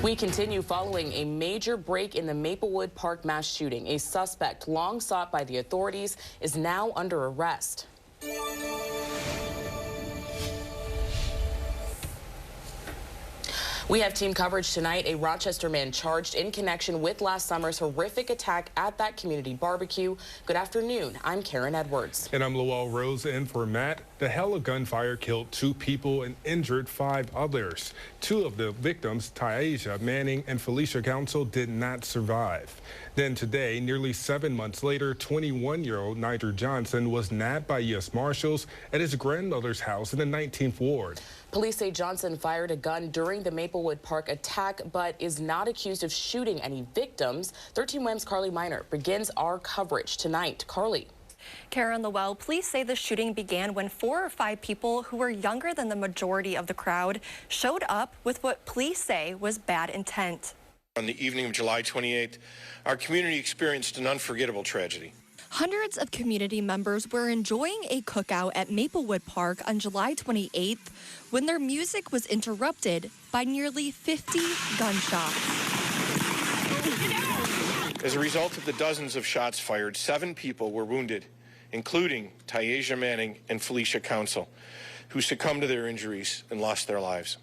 We continue following a major break in the Maplewood Park mass shooting. A suspect long sought by the authorities is now under arrest. We have team coverage tonight. A Rochester man charged in connection with last summer's horrific attack at that community barbecue. Good afternoon. I'm Karen Edwards. And I'm Lowell Rose in for Matt. The hell of gunfire killed 2 people and injured 5 others. 2 of the victims, Tyasia Manning and Phylicia Council, did not survive. Then today, nearly 7 months later, 21-year-old Niger Johnson was nabbed by U.S. Marshals at his grandmother's house in the 19th Ward. Police say Johnson fired a gun during the Maplewood Park attack, but is not accused of shooting any victims. 13 WHAM's Carly Miner begins our coverage tonight. Carly. Karen Lowell, police say the shooting began when 4 or 5 people who were younger than the majority of the crowd showed up with what police say was bad intent. On the evening of July 28th, our community experienced an unforgettable tragedy. Hundreds of community members were enjoying a cookout at Maplewood Park on July 28th when their music was interrupted by nearly 50 gunshots. As a result of the dozens of shots fired, 7 people were wounded, including Tyasia Manning and Phylicia Council, who succumbed to their injuries and lost their lives.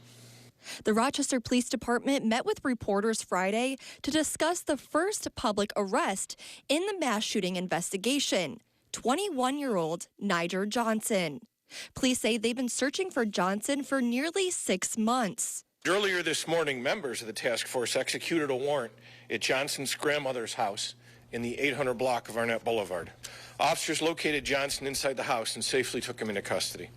The Rochester Police Department met with reporters Friday to discuss the first public arrest in the mass shooting investigation, 21-year-old Niger Johnson. Police say they've been searching for Johnson for nearly 6 months. Earlier this morning, members of the task force executed a warrant at Johnson's grandmother's house in the 800 block of Arnett Boulevard. Officers located Johnson inside the house and safely took him into custody.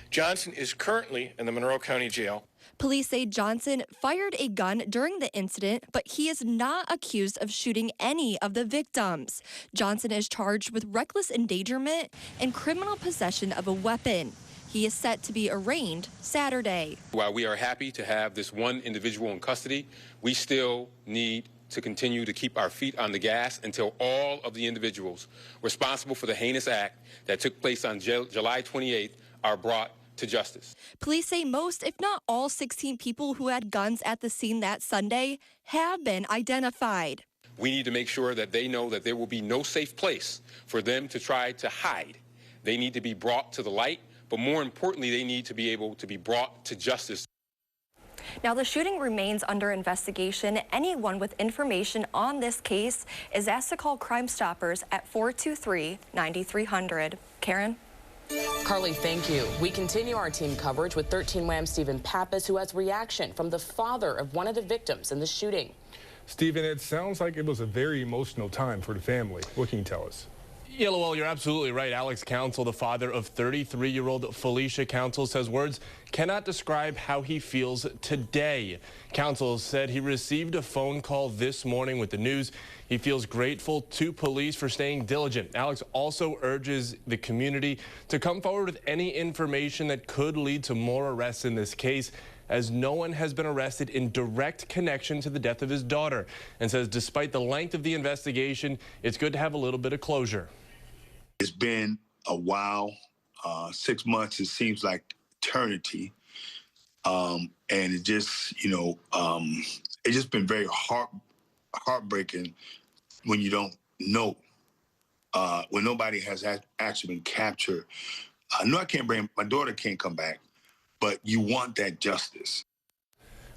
Johnson is currently in the Monroe County Jail. Police say Johnson fired a gun during the incident, but he is not accused of shooting any of the victims. Johnson is charged with reckless endangerment and criminal possession of a weapon. He is set to be arraigned Saturday. While we are happy to have this one individual in custody, we still need to continue to keep our feet on the gas until all of the individuals responsible for the heinous act that took place on July 28th are brought to justice. Police say most, if not all, 16 people who had guns at the scene that Sunday have been identified. We need to make sure that they know that there will be no safe place for them to try to hide. They need to be brought to the light, but more importantly, they need to be able to be brought to justice. Now, the shooting remains under investigation. Anyone with information on this case is asked to call Crime Stoppers at 423-9300. Karen? Carly, thank you. We continue our team coverage with 13 WHAM's Stephen Pappas, who has reaction from the father of one of the victims in the shooting. Stephen, it sounds like it was a very emotional time for the family. What can you tell us? Yeah, well, you're absolutely right. Alex Council, the father of 33-year-old Phylicia Council, says words cannot describe how he feels today. Council said he received a phone call this morning with the news. He feels grateful to police for staying diligent. Alex also urges the community to come forward with any information that could lead to more arrests in this case, as no one has been arrested in direct connection to the death of his daughter, and says despite the length of the investigation, it's good to have a little bit of closure. It's been a while. 6 months, it seems like eternity. And it just, it's just been very heartbreaking when you don't know, when nobody has actually been captured. No, my daughter can't come back, but you want that justice.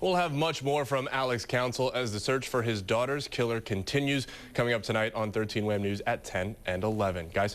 We'll have much more from Alex Council as the search for his daughter's killer continues, coming up tonight on 13 WHAM News at 10 and 11. Guys.